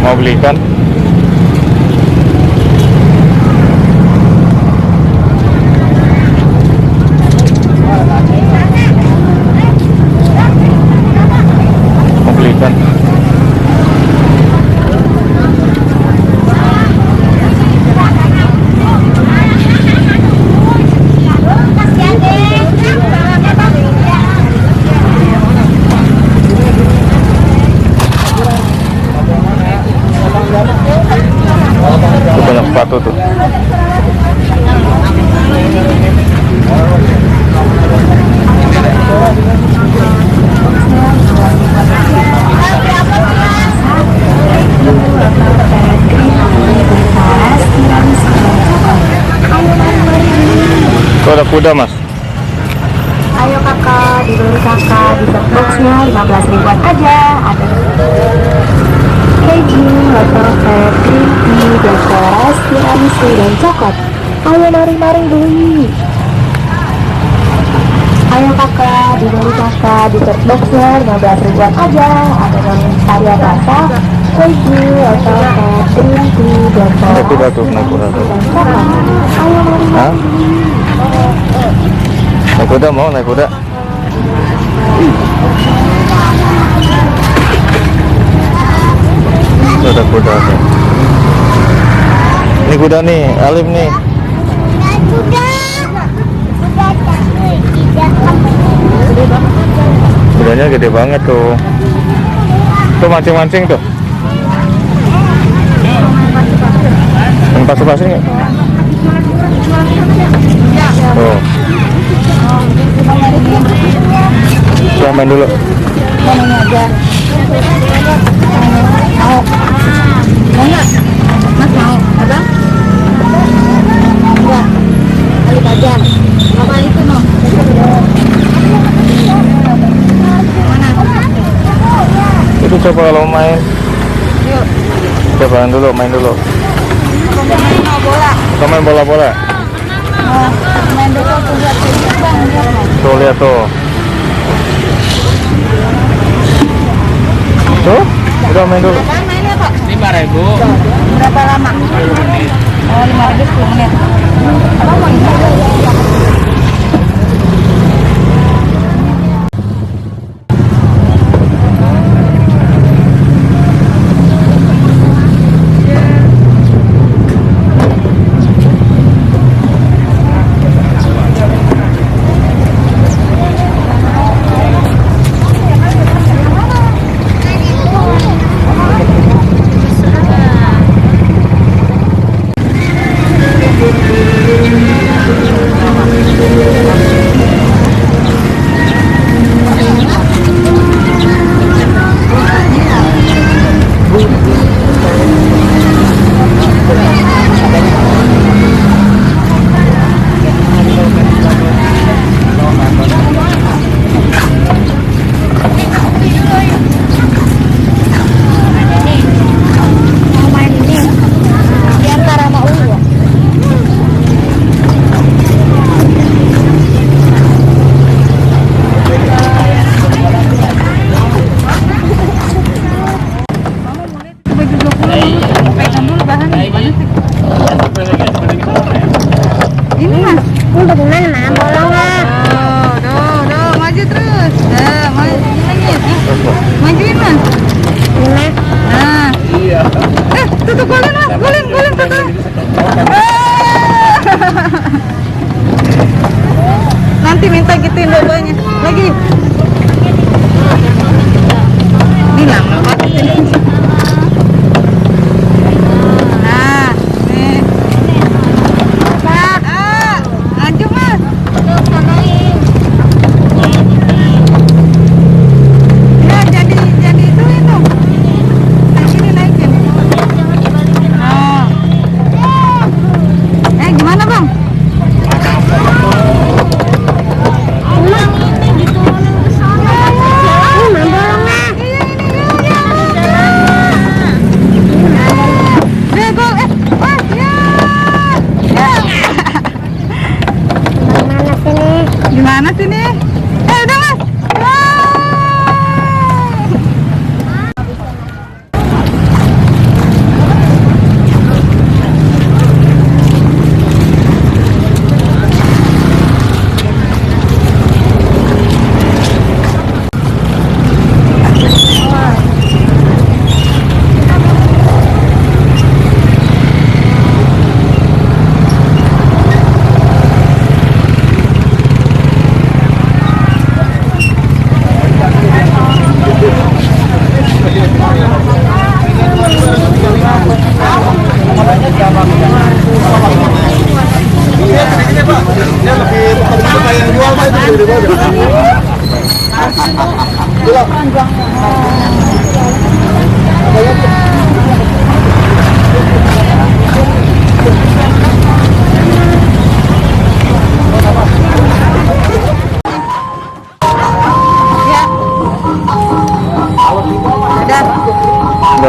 mau belikan. Mau belikan. Banyak sepatu tuh. Tuh ada kuda, Mas. Ayo kakak, dibeli kakak di set boxnya 15 ribuan aja. Ada keju, wafer fat, green tea, dekoras, tiramisu, dan coklat. Ayo mari beli. Ayo kakak, dibeli kakak di set boxnya 15 ribuan aja. Ada varian rasa, keju, wafer fat, green tea, dekoras, Naik kuda tuh, naik kuda tuh. dan coklat. Ayo mari Hah? beli. Naik kuda mau, naik kuda. Tuh ada kuda tuh. Ini kuda nih, Alim nih. Kudanya gede banget tuh. Tuh mancing-mancing tuh. Main pasir-pasir nggak? Tuh. Coba main dulu. Ini aja. Mau? Mau nggak? Mas mau? Abang? Enggak. Balik aja. Apa itu no? Mana? Itu coba kalau main. Yuk. Coba main dulu. Main mau bola. Kamu main bola-bola. Main dulu tuh lihat kayak bang. Tuh lihat tuh. Tuh, udah main dulu. Abang mainnya kok? 5.000. Berapa lama? 10 menit. Oh 5.000 10 menit. Abang mau ini? Nanti minta gituin dua-duanya lagi. Ini lama banget ini. Nah, nih. Pak, maju mas. Ya jadi itu itu. Ini naikin. Oh. Gimana bang? Gimana sini? Udah mas. Nggak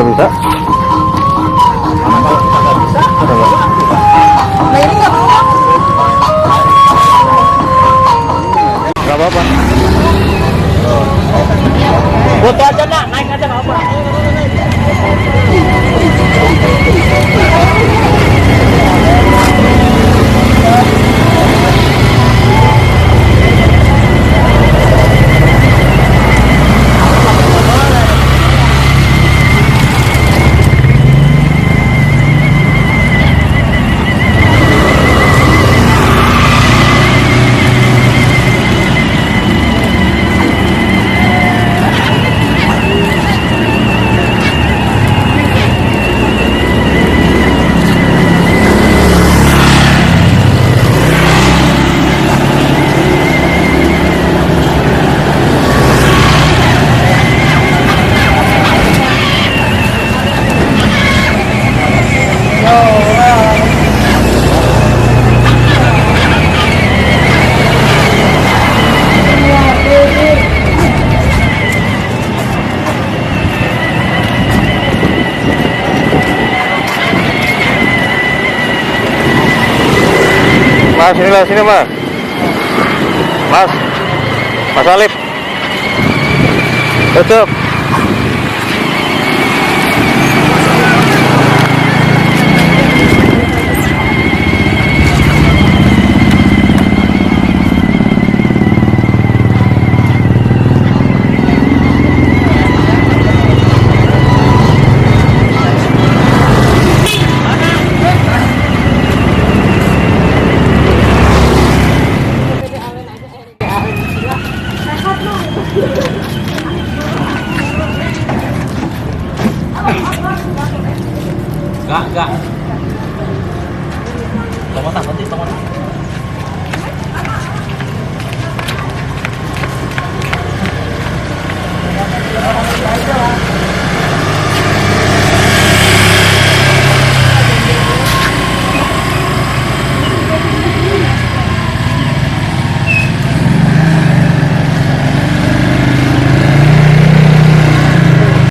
bisa. Nggak apa-apa. Foto aja nak, naik aja nggak apa. Mas, inilah sini mas. Mas Alif. Tutup.